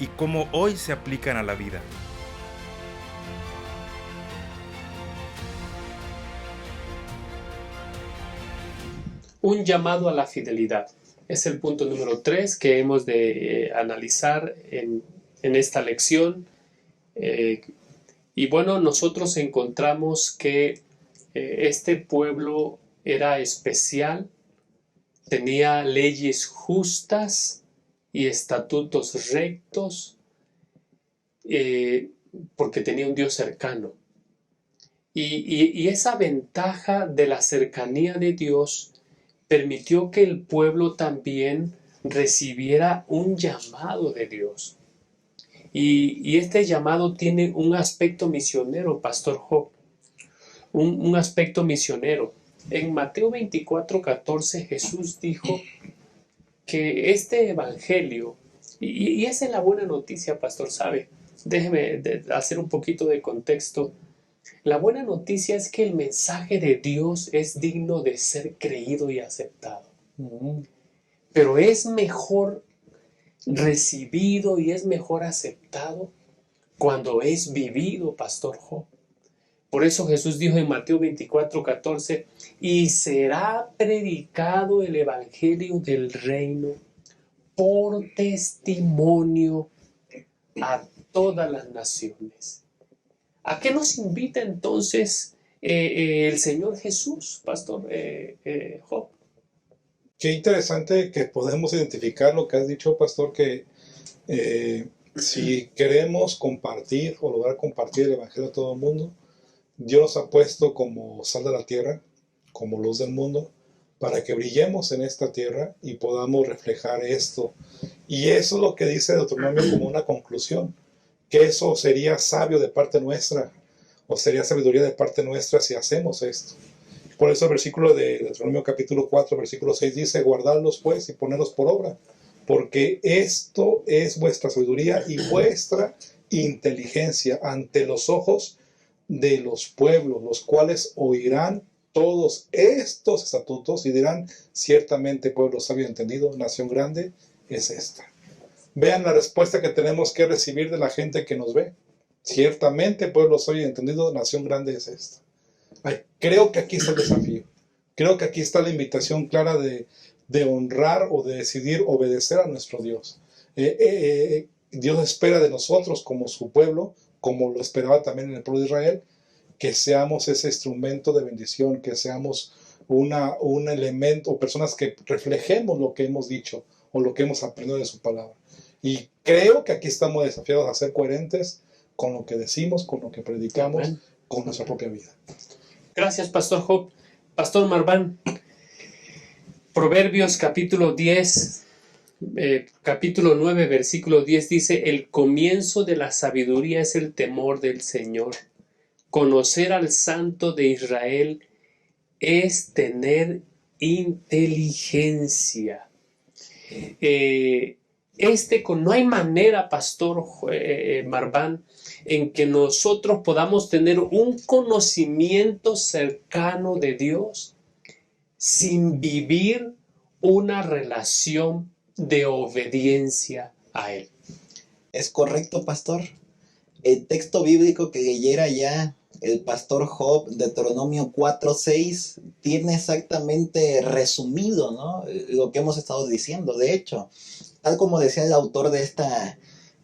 y cómo hoy se aplican a la vida. Un llamado a la fidelidad. Es el punto número 3 que hemos de analizar en esta lección. Y bueno, nosotros encontramos que este pueblo era especial, tenía leyes justas y estatutos rectos, porque tenía un Dios cercano. Y esa ventaja de la cercanía de Dios permitió que el pueblo también recibiera un llamado de Dios. Y este llamado tiene un aspecto misionero, Pastor Job, un aspecto misionero. En Mateo 24:14 Jesús dijo que este evangelio, y esa es la buena noticia, Pastor, ¿sabe? Déjeme hacer un poquito de contexto. La buena noticia es que el mensaje de Dios es digno de ser creído y aceptado. Pero es mejor recibido y es mejor aceptado cuando es vivido, Pastor Job. Por eso Jesús dijo en Mateo 24:14, y será predicado el evangelio del reino por testimonio a todas las naciones. ¿A qué nos invita entonces el Señor Jesús, Pastor Job? Qué interesante que podemos identificar lo que has dicho, Pastor, que si queremos compartir o lograr compartir el Evangelio a todo el mundo, Dios nos ha puesto como sal de la tierra, como luz del mundo, para que brillemos en esta tierra y podamos reflejar esto. Y eso es lo que dice Deuteronomio como una conclusión, que eso sería sabio de parte nuestra, o sería sabiduría de parte nuestra si hacemos esto. Por eso el versículo de Deuteronomio capítulo 4, versículo 6 dice, guardadlos pues y ponedlos por obra, porque esto es vuestra sabiduría y vuestra inteligencia ante los ojos de los pueblos, los cuales oirán todos estos estatutos y dirán, ciertamente pueblo sabio y entendido, nación grande es esta. Vean la respuesta que tenemos que recibir de la gente que nos ve. Ciertamente pueblo sabio y entendido, nación grande es esta. Ay, creo que aquí está el desafío. Creo que aquí está la invitación clara de honrar o de decidir obedecer a nuestro Dios. Dios espera de nosotros como su pueblo, como lo esperaba también en el pueblo de Israel, que seamos ese instrumento de bendición, que seamos un elemento o personas que reflejemos lo que hemos dicho o lo que hemos aprendido de su palabra. Y creo que aquí estamos desafiados a ser coherentes con lo que decimos, con lo que predicamos, Amén, con nuestra propia vida. Gracias, Pastor Job. Pastor Marván, Proverbios capítulo 10, capítulo 9, versículo 10 dice, el comienzo de la sabiduría es el temor del Señor. Conocer al Santo de Israel es tener inteligencia. No hay manera, Pastor Marván, en que nosotros podamos tener un conocimiento cercano de Dios sin vivir una relación de obediencia a Él. Es correcto, Pastor. El texto bíblico que leyera ya el Pastor Job, Deuteronomio 4:6, tiene exactamente resumido, ¿no?, lo que hemos estado diciendo. De hecho, tal como decía el autor de esta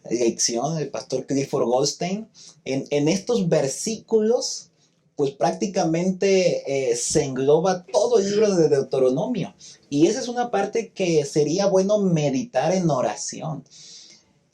lección, el Pastor Clifford Goldstein, en estos versículos, pues prácticamente se engloba todo el libro de Deuteronomio. Y esa es una parte que sería bueno meditar en oración.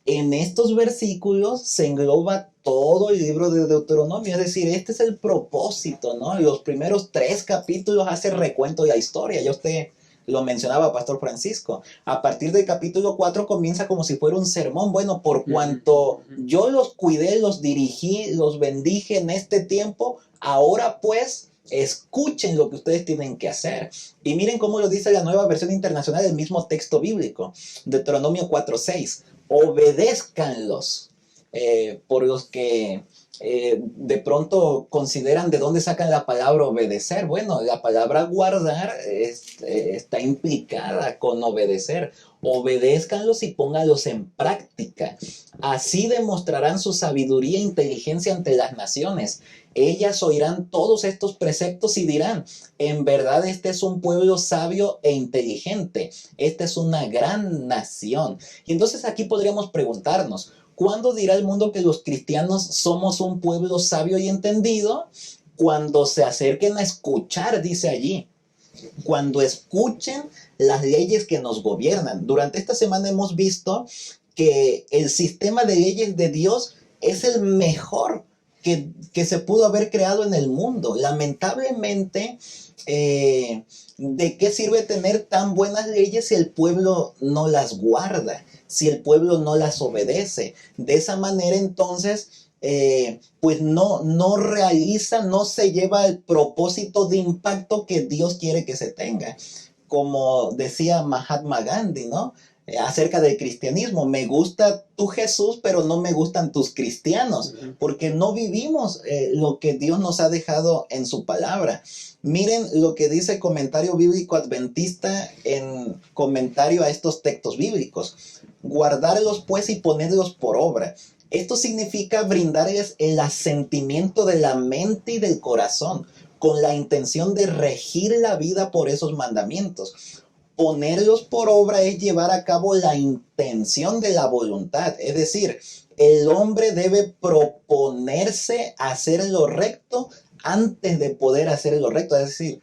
En estos versículos se engloba todo el libro de Deuteronomio, es decir, este es el propósito, ¿no? Los primeros 3 capítulos hace recuento de la historia, ya usted lo mencionaba, Pastor Francisco. A partir del capítulo 4 comienza como si fuera un sermón. Bueno, por cuanto yo los cuidé, los dirigí, los bendije en este tiempo, ahora pues escuchen lo que ustedes tienen que hacer. Y miren cómo lo dice la Nueva Versión Internacional del mismo texto bíblico, Deuteronomio 4:6. Obedézcanlos. Por los que de pronto consideran de dónde sacan la palabra obedecer. Bueno, la palabra guardar está implicada con obedecer. Obedézcanlos y póngalos en práctica. Así demostrarán su sabiduría e inteligencia ante las naciones. Ellas oirán todos estos preceptos y dirán: en verdad este es un pueblo sabio e inteligente. Esta es una gran nación. Y entonces aquí podríamos preguntarnos: ¿cuándo dirá el mundo que los cristianos somos un pueblo sabio y entendido? Cuando se acerquen a escuchar, dice allí. Cuando escuchen las leyes que nos gobiernan. Durante esta semana hemos visto que el sistema de leyes de Dios es el mejor que se pudo haber creado en el mundo. Lamentablemente, ¿de qué sirve tener tan buenas leyes si el pueblo no las guarda? Si el pueblo no las obedece. De esa manera, entonces, pues no realiza, no se lleva el propósito de impacto que Dios quiere que se tenga. Como decía Mahatma Gandhi, ¿no? Acerca del cristianismo: me gusta tu Jesús, pero no me gustan tus cristianos, porque no vivimos lo que Dios nos ha dejado en su palabra. Miren lo que dice Comentario Bíblico Adventista en comentario a estos textos bíblicos: guardarlos pues y ponerlos por obra. Esto significa brindarles el asentimiento de la mente y del corazón, con la intención de regir la vida por esos mandamientos. Ponerlos por obra es llevar a cabo la intención de la voluntad. Es decir, el hombre debe proponerse hacer lo recto antes de poder hacer lo recto. Es decir,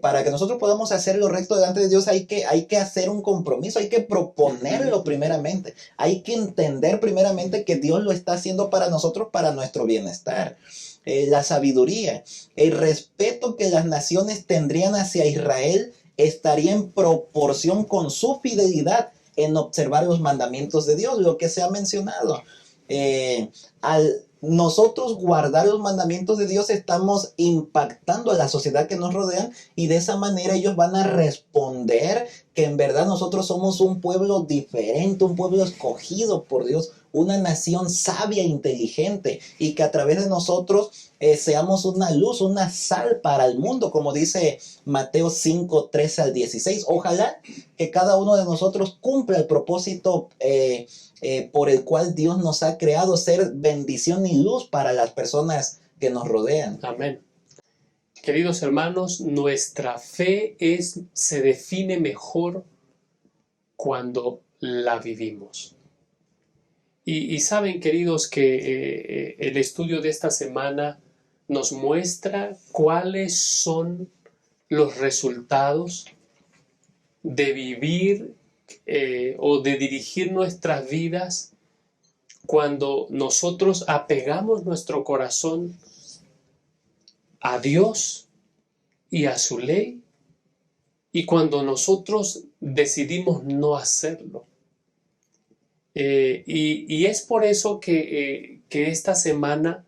para que nosotros podamos hacer lo recto delante de Dios hay que hacer un compromiso, hay que proponerlo primeramente. Hay que entender primeramente que Dios lo está haciendo para nosotros, para nuestro bienestar. La sabiduría, el respeto que las naciones tendrían hacia Israel estaría en proporción con su fidelidad en observar los mandamientos de Dios, lo que se ha mencionado. Al nosotros guardar los mandamientos de Dios, estamos impactando a la sociedad que nos rodea, y de esa manera ellos van a responder que en verdad nosotros somos un pueblo diferente, un pueblo escogido por Dios, una nación sabia e inteligente, y que a través de nosotros seamos una luz, una sal para el mundo, como dice Mateo 5, 13 al 16. Ojalá que cada uno de nosotros cumpla el propósito por el cual Dios nos ha creado, ser bendición y luz para las personas que nos rodean. Amén. Queridos hermanos, nuestra fe se define mejor cuando la vivimos. Y saben, queridos, que el estudio de esta semana nos muestra cuáles son los resultados de vivir o de dirigir nuestras vidas cuando nosotros apegamos nuestro corazón a Dios y a su ley, y cuando nosotros decidimos no hacerlo. Y es por eso que esta semana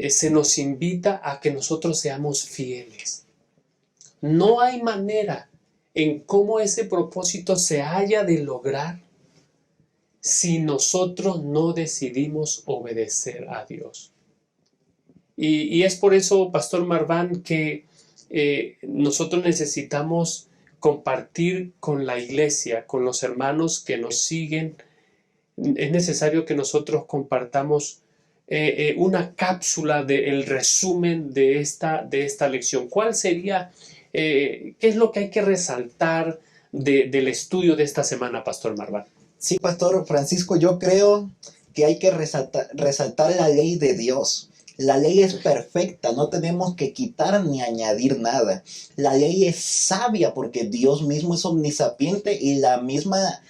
se nos invita a que nosotros seamos fieles. No hay manera en cómo ese propósito se haya de lograr si nosotros no decidimos obedecer a Dios. Y es por eso, Pastor Marván, que nosotros necesitamos compartir con la iglesia, con los hermanos que nos siguen. Es necesario que nosotros compartamos una cápsula del resumen de esta lección. ¿Cuál sería, qué es lo que hay que resaltar del estudio de esta semana, Pastor Marván? Sí, Pastor Francisco, yo creo que hay que resaltar la ley de Dios. La ley es perfecta, no tenemos que quitar ni añadir nada. La ley es sabia porque Dios mismo es omnisapiente, y la misma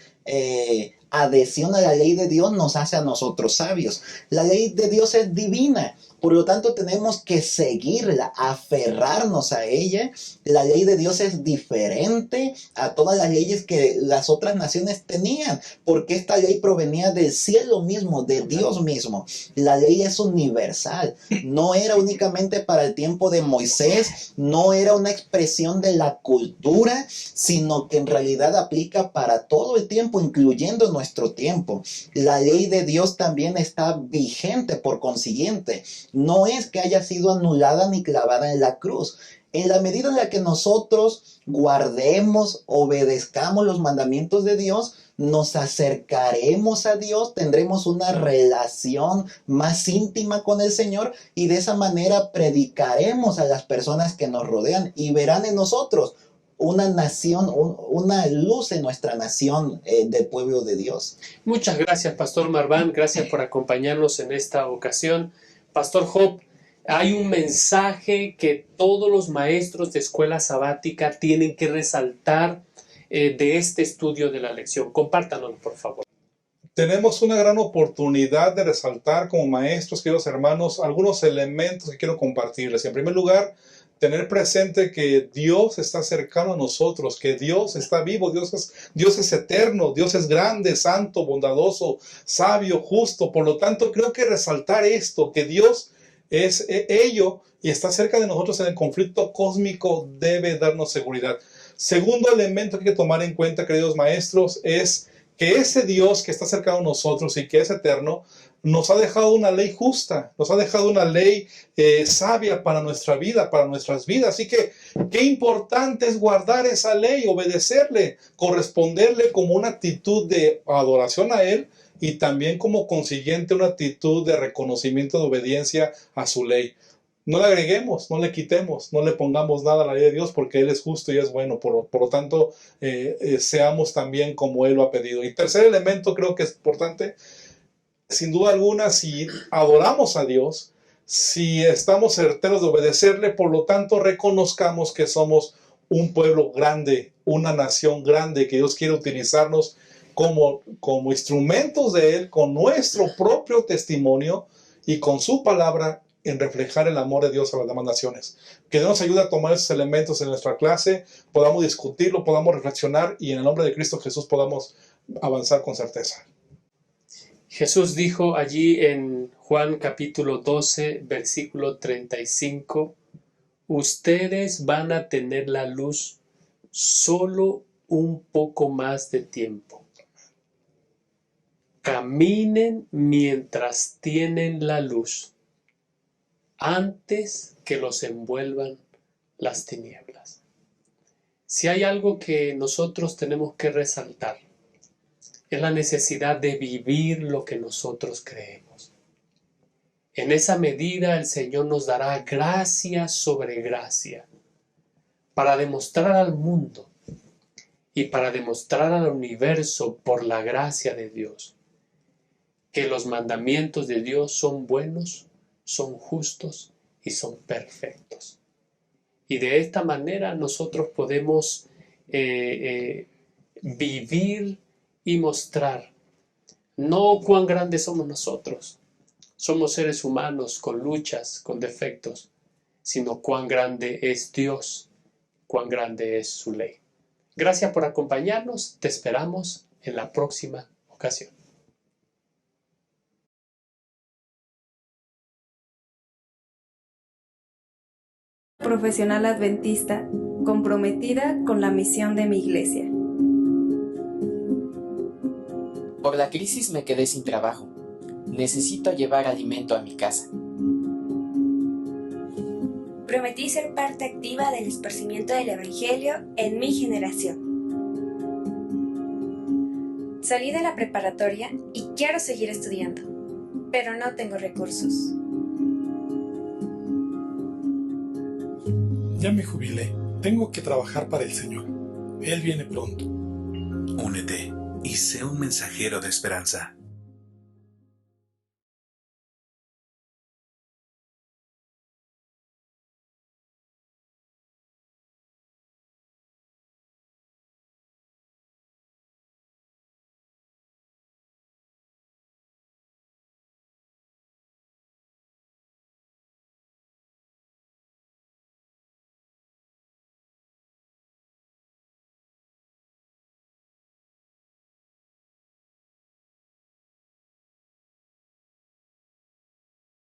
adhesión a la ley de Dios nos hace a nosotros sabios. La ley de Dios es divina Por lo tanto, tenemos que seguirla, aferrarnos a ella. La ley de Dios es diferente a todas las leyes que las otras naciones tenían, porque esta ley provenía del cielo mismo, de Dios mismo. La ley es universal, no era únicamente para el tiempo de Moisés, no era una expresión de la cultura, sino que en realidad aplica para todo el tiempo, incluyendo nuestro tiempo. La ley de Dios también está vigente, por consiguiente. No es que haya sido anulada ni clavada en la cruz. En la medida en la que nosotros guardemos, obedezcamos los mandamientos de Dios, nos acercaremos a Dios, tendremos una relación más íntima con el Señor y de esa manera predicaremos a las personas que nos rodean y verán en nosotros una nación, una luz en nuestra nación del pueblo de Dios. Muchas gracias, Pastor Marván. Gracias por acompañarnos en esta ocasión. Pastor Job, hay un mensaje que todos los maestros de escuela sabática tienen que resaltar de este estudio de la lección. Compártanos, por favor. Tenemos una gran oportunidad de resaltar como maestros, queridos hermanos, algunos elementos que quiero compartirles. En primer lugar, tener presente que Dios está cercano a nosotros, que Dios está vivo, Dios es eterno, Dios es grande, santo, bondadoso, sabio, justo. Por lo tanto, creo que resaltar esto, que Dios es ello y está cerca de nosotros en el conflicto cósmico, debe darnos seguridad. Segundo elemento que hay que tomar en cuenta, queridos maestros, es que ese Dios que está cercano a nosotros y que es eterno, nos ha dejado una ley justa, nos ha dejado una ley sabia para nuestra vida, para nuestras vidas. Así que qué importante es guardar esa ley, obedecerle, corresponderle como una actitud de adoración a Él y también como consiguiente una actitud de reconocimiento de obediencia a su ley. No le agreguemos, no le quitemos, no le pongamos nada a la ley de Dios porque Él es justo y es bueno. Por lo tanto, seamos también como Él lo ha pedido. Y tercer elemento creo que es importante, sin duda alguna, si adoramos a Dios, si estamos certeros de obedecerle, por lo tanto reconozcamos que somos un pueblo grande, una nación grande, que Dios quiere utilizarnos como instrumentos de Él, con nuestro propio testimonio y con su palabra en reflejar el amor de Dios a las demás naciones. Que Dios nos ayude a tomar esos elementos en nuestra clase, podamos discutirlo, podamos reflexionar y en el nombre de Cristo Jesús podamos avanzar con certeza. Jesús dijo allí en Juan capítulo 12, versículo 35, ustedes van a tener la luz solo un poco más de tiempo. Caminen mientras tienen la luz, antes que los envuelvan las tinieblas. Si hay algo que nosotros tenemos que resaltar, es la necesidad de vivir lo que nosotros creemos. En esa medida el Señor nos dará gracia sobre gracia para demostrar al mundo y para demostrar al universo por la gracia de Dios que los mandamientos de Dios son buenos, son justos y son perfectos. Y de esta manera nosotros podemos vivir y mostrar no cuán grandes somos nosotros. Somos seres humanos con luchas, con defectos, sino cuán grande es Dios, cuán grande es su ley. Gracias por acompañarnos. Te esperamos en la próxima ocasión. Profesional adventista, comprometida con la misión de mi iglesia. Por la crisis me quedé sin trabajo. Necesito llevar alimento a mi casa. Prometí ser parte activa del esparcimiento del Evangelio en mi generación. Salí de la preparatoria y quiero seguir estudiando, pero no tengo recursos. Ya me jubilé. Tengo que trabajar para el Señor. Él viene pronto. Únete y sé un mensajero de esperanza.